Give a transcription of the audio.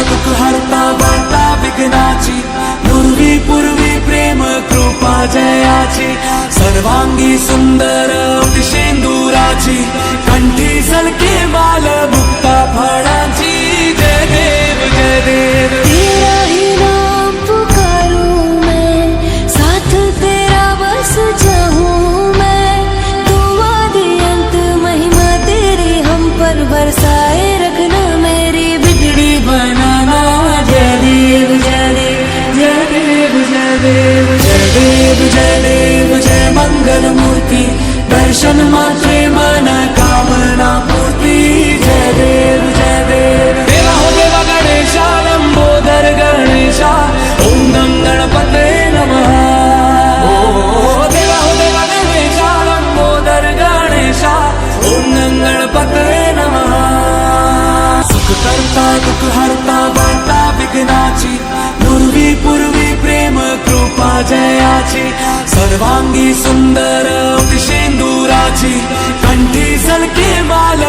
दुःख हरता वार्ता विघ्नाची, पूर्वी पूर्वी प्रेम कृपा जयाची, सर्वांगी सुंदर शेंदुराची, कंठी सलके माल मुक्ता फळाची। जय देव जय देव, तेरा ही नाम पुकारूं मैं, साथ तेरा बस चाहूं मैं, तू आदि अंत महिमा तेरी हम पर बरसाए रखना, मेरी बिगड़ी बनाना। जय देव जय देव जय देव जय देव जय देव जय देव जय मंगल मूर्ति, दर्शन मात्रे मन कामना पूर्ती। जय देव जय देव, देवा हो देवा गणेशा, लंबोदर गणेशा, ओम नम गणपते नमः। ओ देवा हो देवा गणेशा, लंबोदर गणेशा, ओम नम गणपते नमः। सुख करता दुःख हरता वार्ता विघ्नाची, पूर्वी पूर्वी प्रेम कृपा जयाची, सर्वांगी सुंदर शेंदुराची, कंठी सलके माल